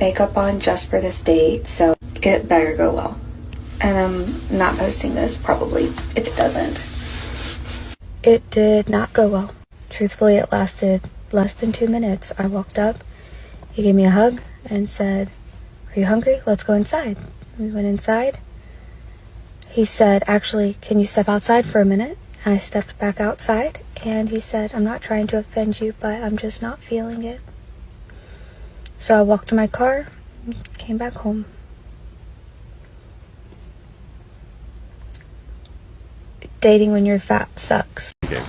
makeup on just for this date, so it better go well. And I'm not posting this probably if it doesn't. It did not go well. Truthfully, it lasted less than 2 minutes. I walked up, he gave me a hug and said, "Are you hungry? Let's go inside." We went inside. He said, "Actually, can you step outside for a minute?" I stepped back outside and he said, "I'm not trying to offend you, but I'm just not feeling it." So I walked to my car, came back home. Dating when you're fat sucks. Okay.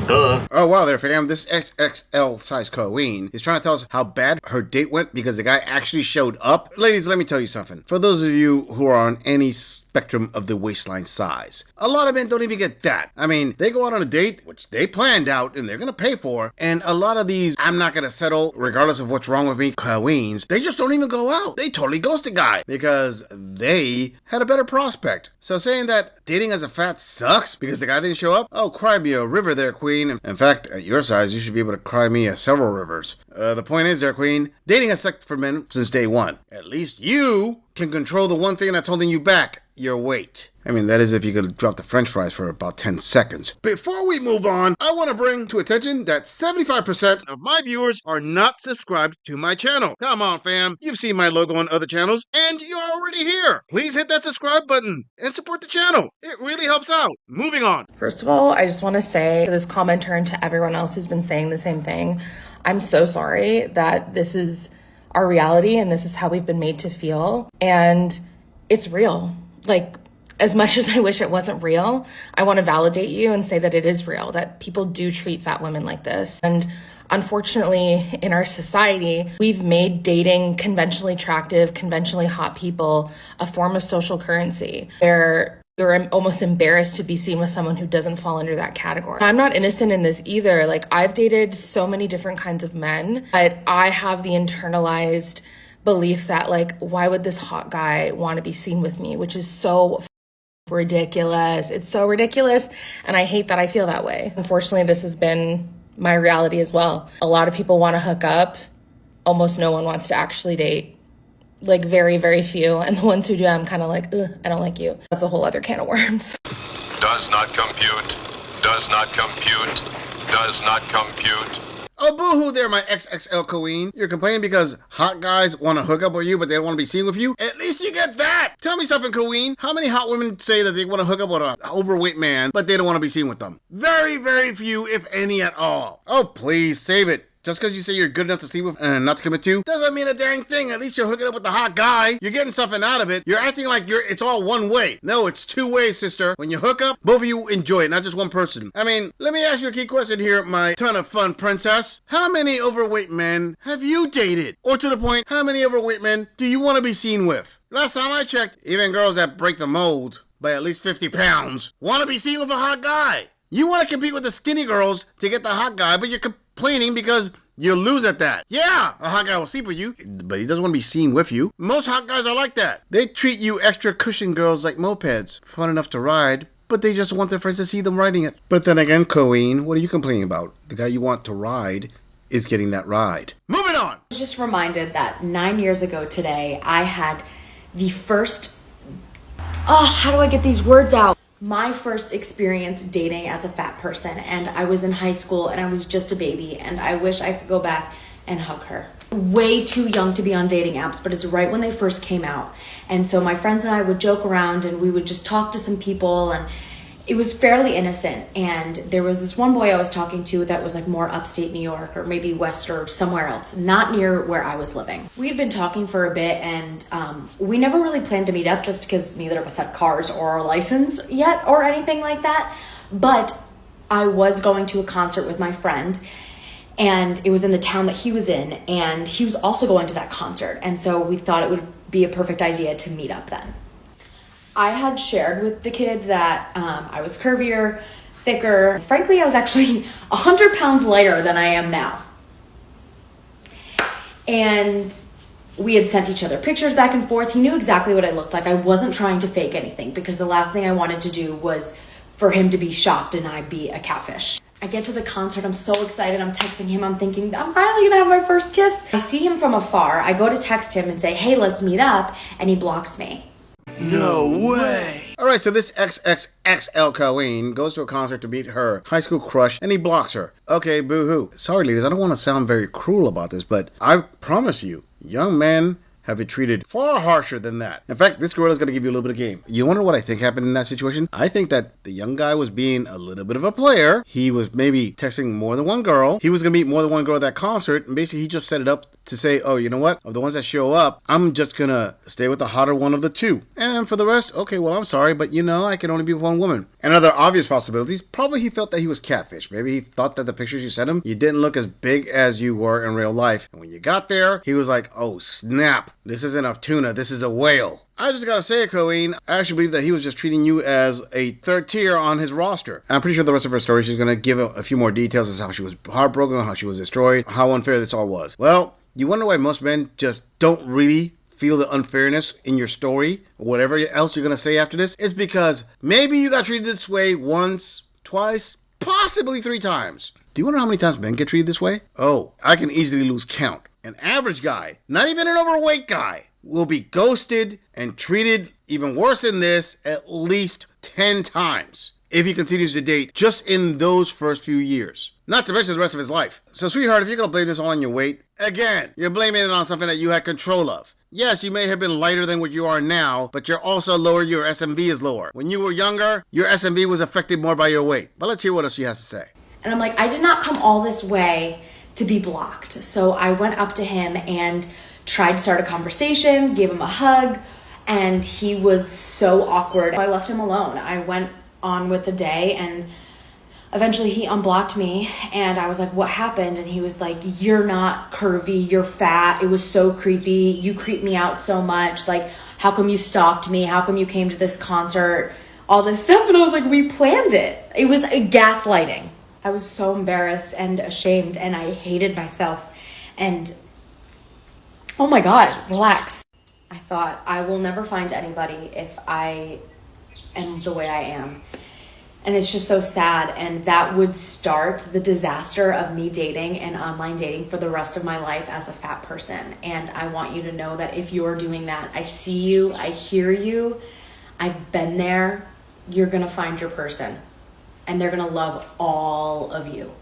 Oh wow there fam, this XXL size queen is trying to tell us how bad her date went because the guy actually showed up. Ladies, let me tell you something. For those of you who are on any spectrum of the waistline size, a lot of men don't even get that. I mean, they go out on a date, which they planned out and they're gonna pay for, and a lot of these "I'm not gonna settle regardless of what's wrong with me" queens, they just don't even go out. They totally ghost the guy because they had a better prospect. So saying that dating as a fat sucks because the guy didn't show up, oh, cry me a river there, queen. In fact, at your size, you should be able to cry me several rivers. The point is there, queen, dating has sucked for men since day one. At least you can control the one thing that's holding you back: your weight. I mean, that is if you could drop the french fries for about 10 seconds. Before we move on, I want to bring to attention that 75% of my viewers are not subscribed to my channel. Come on, fam. You've seen my logo on other channels, and you're already here. Please hit that subscribe button and support the channel. It really helps out. Moving on. First of all, I just want to say to this commenter and to everyone else who's been saying the same thing, I'm so sorry that this is our reality and this is how we've been made to feel. And it's real. Like, as much as I wish it wasn't real, I want to validate you and say that it is real, that people do treat fat women like this. And unfortunately, in our society, we've made dating conventionally attractive, conventionally hot people a form of social currency where you're almost embarrassed to be seen with someone who doesn't fall under that category. I'm not innocent in this either. Like, I've dated so many different kinds of men, but I have the internalized belief that, like, why would this hot guy want to be seen with me, which is so ridiculous. It's so ridiculous, and I hate that I feel that way. Unfortunately, this has been my reality as well. A lot of people want to hook up. Almost no one wants to actually date. Like, very, very few. And the ones who do, I'm kind of like, ugh, I don't like you. That's a whole other can of worms. Does not compute. Does not compute. Does not compute. Oh, boo-hoo there, my XXL queen. You're complaining because hot guys want to hook up with you, but they don't want to be seen with you? At least you get that. Tell me something, queen. How many hot women say that they want to hook up with an overweight man, but they don't want to be seen with them? Very, very few, if any at all. Oh, please, save it. Just because you say you're good enough to sleep with and not to commit to doesn't mean a dang thing. At least you're hooking up with the hot guy. You're getting something out of it. You're acting like it's all one way. No, it's two ways, sister. When you hook up, both of you enjoy it, not just one person. I mean, let me ask you a key question here, my ton of fun princess. How many overweight men have you dated? Or to the point, how many overweight men do you want to be seen with? Last time I checked, even girls that break the mold by at least 50 pounds want to be seen with a hot guy. You want to compete with the skinny girls to get the hot guy, but you're complaining because you lose at that. Yeah, a hot guy will sleep with you, but he doesn't want to be seen with you. Most hot guys are like that. They treat you extra cushion girls like mopeds. Fun enough to ride, but they just want their friends to see them riding it. But then again, queen, what are you complaining about? The guy you want to ride is getting that ride. Moving on. I was just reminded that 9 years ago today, I had the first... how do I get these words out? My first experience dating as a fat person, and I was in high school and I was just a baby, and I wish I could go back and hug her. Way too young to be on dating apps, but it's right when they first came out. And so my friends and I would joke around and we would just talk to some people, and it was fairly innocent. And there was this one boy I was talking to that was like more upstate New York or maybe west or somewhere else, not near where I was living. We had been talking for a bit, and we never really planned to meet up just because neither of us had cars or a license yet or anything like that. But I was going to a concert with my friend, and it was in the town that he was in, and he was also going to that concert. And so we thought it would be a perfect idea to meet up then. I had shared with the kid that I was curvier, thicker. Frankly, I was actually 100 pounds lighter than I am now. And we had sent each other pictures back and forth. He knew exactly what I looked like. I wasn't trying to fake anything because the last thing I wanted to do was for him to be shocked and I be a catfish. I get to the concert, I'm so excited, I'm texting him, I'm thinking, I'm finally gonna have my first kiss. I see him from afar, I go to text him and say, hey, let's meet up, and he blocks me. No way! Alright, so this XXXL Queen goes to a concert to meet her high school crush, and he blocks her. Okay, boo-hoo. Sorry, ladies, I don't want to sound very cruel about this, but I promise you, young men have been treated far harsher than that. In fact, this girl is going to give you a little bit of game. You wonder what I think happened in that situation? I think that the young guy was being a little bit of a player. He was maybe texting more than one girl. He was going to meet more than one girl at that concert, and basically he just set it up to say, oh, you know what? Of the ones that show up, I'm just going to stay with the hotter one of the two. And for the rest, okay, well, I'm sorry, but you know, I can only be with one woman. And other obvious possibilities, probably he felt that he was catfish. Maybe he thought that the pictures you sent him, you didn't look as big as you were in real life. And when you got there, he was like, oh, snap. This isn't a tuna, this is a whale. I just gotta say, Queen, I actually believe that he was just treating you as a third tier on his roster. I'm pretty sure the rest of her story, she's gonna give a few more details as to how she was heartbroken, how she was destroyed, how unfair this all was. Well, you wonder why most men just don't really feel the unfairness in your story, or whatever else you're gonna say after this. It's because maybe you got treated this way once, twice, possibly 3 times. Do you wonder how many times men get treated this way? Oh, I can easily lose count. An average guy, not even an overweight guy, will be ghosted and treated even worse than this at least 10 times if he continues to date just in those first few years. Not to mention the rest of his life. So, sweetheart, if you're going to blame this all on your weight, again, you're blaming it on something that you had control of. Yes, you may have been lighter than what you are now, but you're also lower, your SMV is lower. When you were younger, your SMV was affected more by your weight. But let's hear what else she has to say. And I'm like, I did not come all this way to be blocked. So I went up to him and tried to start a conversation, gave him a hug, and he was so awkward. I left him alone. I went on with the day, and eventually he unblocked me, and I was like, what happened? And he was like, you're not curvy, you're fat. It was so creepy. You creep me out so much. Like, how come you stalked me? How come you came to this concert? All this stuff. And I was like, we planned it. It was gaslighting. I was so embarrassed and ashamed, and I hated myself. And oh my God, relax. I thought, I will never find anybody if I am the way I am. And it's just so sad. And that would start the disaster of me dating and online dating for the rest of my life as a fat person. And I want you to know that if you're doing that, I see you, I hear you, I've been there. You're gonna find your person, and they're gonna love all of you.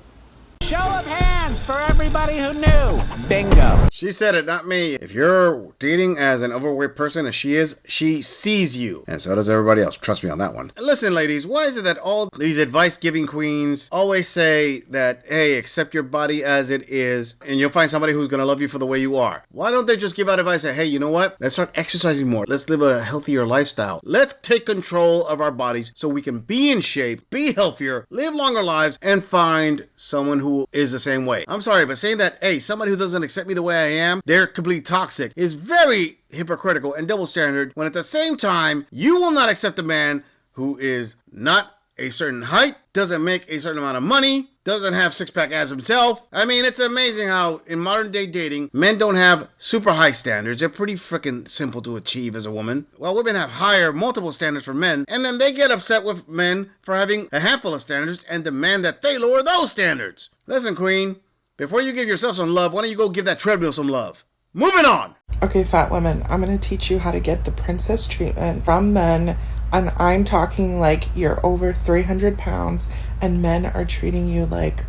Show of hands for everybody who knew. Bingo. She said it, not me. If you're dating as an overweight person, as she is, she sees you. And so does everybody else. Trust me on that one. And listen, ladies, why is it that all these advice-giving queens always say that, hey, accept your body as it is, and you'll find somebody who's gonna love you for the way you are? Why don't they just give out advice and say, hey, you know what? Let's start exercising more. Let's live a healthier lifestyle. Let's take control of our bodies so we can be in shape, be healthier, live longer lives, and find someone who is the same way. I'm sorry, but saying that, hey, somebody who doesn't accept me the way I am, they're completely toxic, is very hypocritical and double standard, when at the same time, you will not accept a man who is not a certain height, doesn't make a certain amount of money, doesn't have six-pack abs himself. I mean, it's amazing how in modern day dating, men don't have super high standards. They're pretty freaking simple to achieve as a woman. While women have higher, multiple standards for men, and then they get upset with men for having a handful of standards and demand that they lower those standards. Listen, queen, before you give yourself some love, why don't you go give that treadmill some love? Moving on! Okay, fat women, I'm going to teach you how to get the princess treatment from men, and I'm talking like you're over 300 pounds, and men are treating you like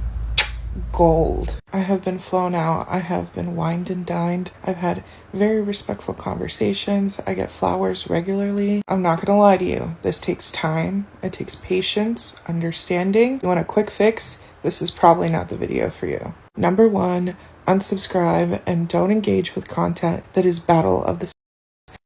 gold. I have been flown out. I have been wined and dined. I've had very respectful conversations. I get flowers regularly. I'm not going to lie to you. This takes time. It takes patience, understanding. You want a quick fix? This is probably not the video for you. Number 1, unsubscribe and don't engage with content that is battle of the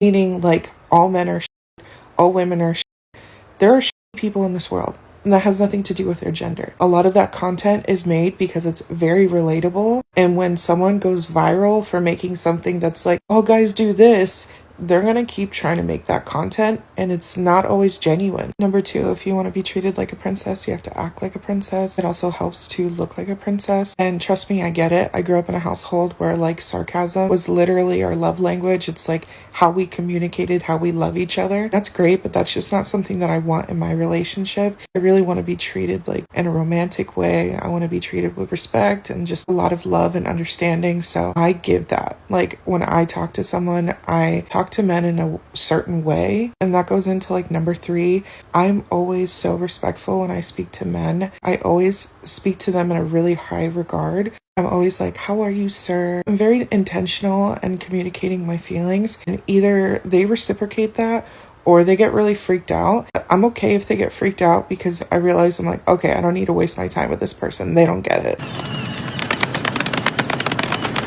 meaning like all men are shit, all women are shit. There are shit people in this world, and that has nothing to do with their gender. A lot of that content is made because it's very relatable, and when someone goes viral for making something that's like, all guys do this, they're gonna keep trying to make that content, and it's not always genuine. Number 2, if you want to be treated like a princess, you have to act like a princess. It also helps to look like a princess. And trust me, I get it. I grew up in a household where like sarcasm was literally our love language. It's like how we communicated, how we love each other. That's great, but that's just not something that I want in my relationship. I really want to be treated like in a romantic way. I want to be treated with respect and just a lot of love and understanding. So I give that. Like when I talk to someone, I talk to men in a certain way. And that goes into like number 3. I'm always so respectful when I speak to men. I always speak to them in a really high regard. I'm always like, how are you, sir? I'm very intentional in communicating my feelings, and either they reciprocate that or they get really freaked out. I'm okay if they get freaked out because I realize I'm like, okay, I don't need to waste my time with this person. They don't get it.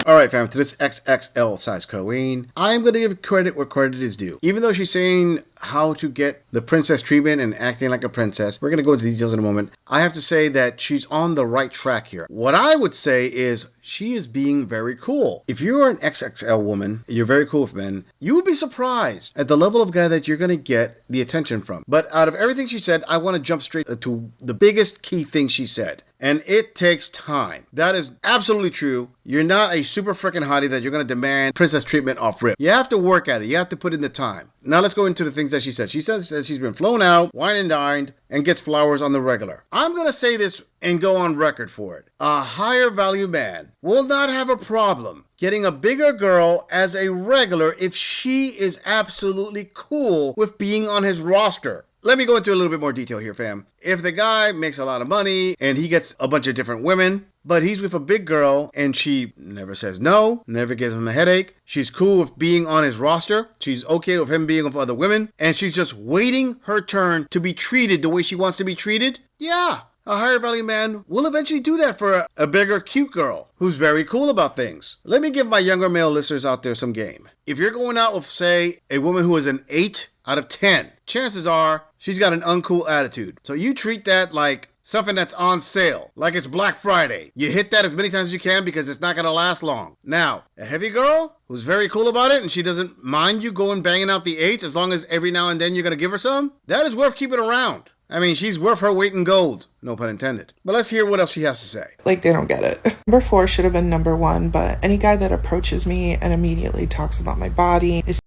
Alright fam, to this XXL size queen, I'm going to give credit where credit is due. Even though she's saying how to get the princess treatment and acting like a princess, we're going to go into details in a moment. I have to say that she's on the right track here. What I would say is she is being very cool. If you're an XXL woman, you're very cool with men, you would be surprised at the level of guy that you're going to get the attention from. But out of everything she said, I want to jump straight to the biggest key thing she said. And it takes time. That is absolutely true. You're not a super freaking hottie that you're going to demand princess treatment off rip. You have to work at it. You have to put in the time. Now let's go into the things that she said. She says she's been flown out, wine and dined, and gets flowers on the regular. I'm going to say this and go on record for it. A higher value man will not have a problem getting a bigger girl as a regular if she is absolutely cool with being on his roster. Let me go into a little bit more detail here, fam. If the guy makes a lot of money and he gets a bunch of different women, but he's with a big girl and she never says no, never gives him a headache, she's cool with being on his roster, she's okay with him being with other women, and she's just waiting her turn to be treated the way she wants to be treated, yeah, a higher value man will eventually do that for a bigger cute girl who's very cool about things. Let me give my younger male listeners out there some game. If you're going out with, say, a woman who is an 8 out of 10, chances are she's got an uncool attitude. So you treat that like something that's on sale, like it's Black Friday. You hit that as many times as you can because it's not going to last long. Now, a heavy girl who's very cool about it and she doesn't mind you going banging out the 8s as long as every now and then you're going to give her some, that is worth keeping around. I mean, she's worth her weight in gold. No pun intended. But let's hear what else she has to say. Like, they don't get it. Number 4 should have been number 1, but any guy that approaches me and immediately talks about my body, is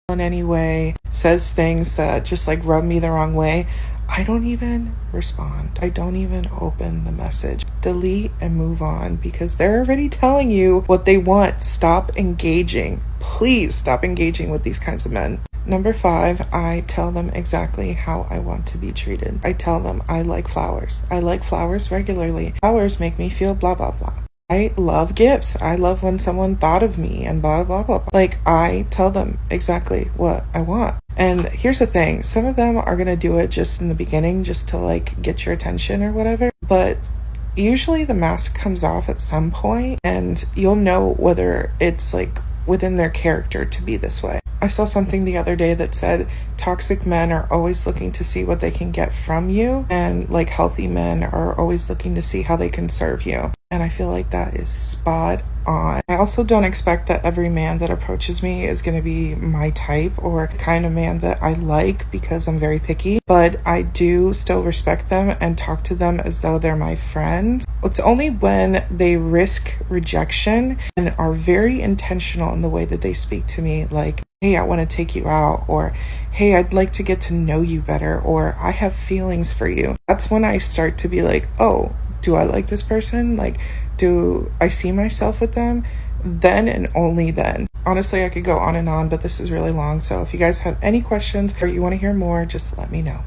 in any way, says things that just like rub me the wrong way, I don't even respond. I don't even open the message. Delete and move on because they're already telling you what they want. Stop engaging. Please stop engaging with these kinds of men. Number 5, I tell them exactly how I want to be treated. I tell them I like flowers. I like flowers regularly. Flowers make me feel blah, blah, blah. I love gifts. I love when someone thought of me and blah, blah, blah, blah. Like, I tell them exactly what I want. And here's the thing. Some of them are going to do it just in the beginning, just to like get your attention or whatever. But usually the mask comes off at some point and you'll know whether it's like within their character to be this way. I saw something the other day that said toxic men are always looking to see what they can get from you, and like healthy men are always looking to see how they can serve you. And I feel like that is spot on. I also don't expect that every man that approaches me is going to be my type or the kind of man that I like because I'm very picky, but I do still respect them and talk to them as though they're my friends. It's only when they risk rejection and are very intentional in the way that they speak to me, like, hey, I want to take you out, or hey, I'd like to get to know you better, or I have feelings for you. That's when I start to be like, oh, do I like this person? Like, do I see myself with them? Then and only then. Honestly, I could go on and on, but this is really long. So if you guys have any questions or you want to hear more, just let me know.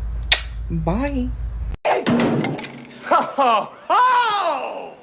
Bye. Ho, ho, ho!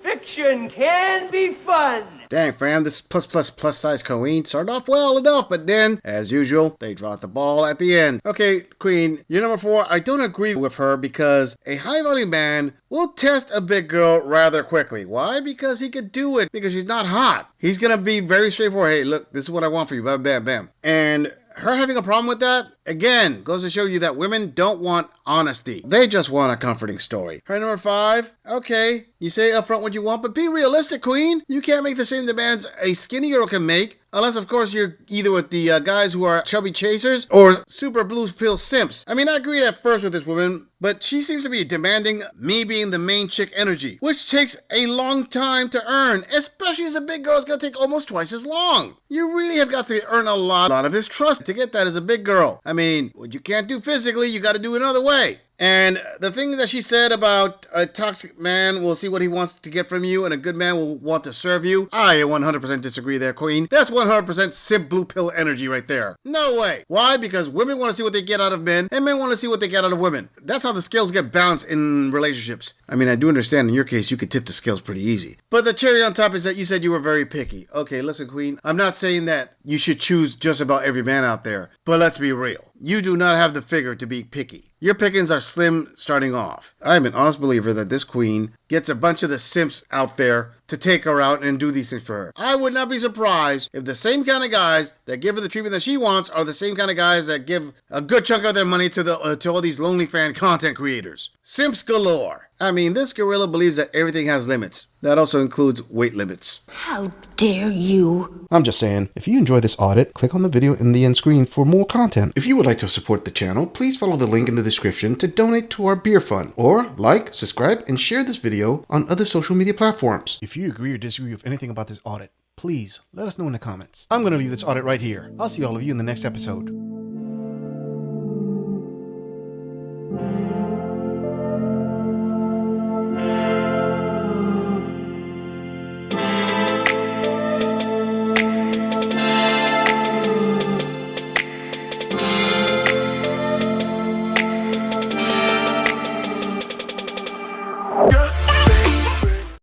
Fiction can be fun. Dang, fam, this plus size queen started off well enough, but then, as usual, they dropped the ball at the end. Okay, queen, you're number 4. I don't agree with her because a high-value man will test a big girl rather quickly. Why? Because he could do it because she's not hot. He's gonna be very straightforward. Hey, look, this is what I want for you. Bam, bam, bam. And her having a problem with that, again, goes to show you that women don't want honesty. They just want a comforting story. Her number 5, okay, you say upfront what you want, but be realistic, queen. You can't make the same demands a skinny girl can make Unless, of course, you're either with the guys who are chubby chasers or super blue pill simps. I mean, I agreed at first with this woman, but she seems to be demanding me being the main chick energy, which takes a long time to earn, especially as a big girl. It's gonna take almost twice as long. You really have got to earn a lot of his trust to get that as a big girl. I mean, what you can't do physically, you gotta do another way. And the thing that she said about a toxic man will see what he wants to get from you and a good man will want to serve you, I 100% disagree there, queen. That's 100% simp blue pill energy right there. No way. Why? Because women want to see what they get out of men and men want to see what they get out of women. That's how the scales get balanced in relationships. I mean, I do understand in your case you could tip the scales pretty easy. But the cherry on top is that you said you were very picky. Okay, listen, queen. I'm not saying that you should choose just about every man out there, but let's be real. You do not have the figure to be picky. Your pickings are slim starting off. I'm an honest believer that this queen gets a bunch of the simps out there to take her out and do these things for her. I would not be surprised if the same kind of guys that give her the treatment that she wants are the same kind of guys that give a good chunk of their money to all these lonely fan content creators. Simps galore. I mean, this gorilla believes that everything has limits. That also includes weight limits. How dare you? I'm just saying, if you enjoy this audit, click on the video in the end screen for more content. If you would like to support the channel, please follow the link in the description to donate to our beer fund, or like, subscribe, and share this video on other social media platforms. If you agree or disagree with anything about this audit, please let us know in the comments. I'm going to leave this audit right here. I'll see all of you in the next episode.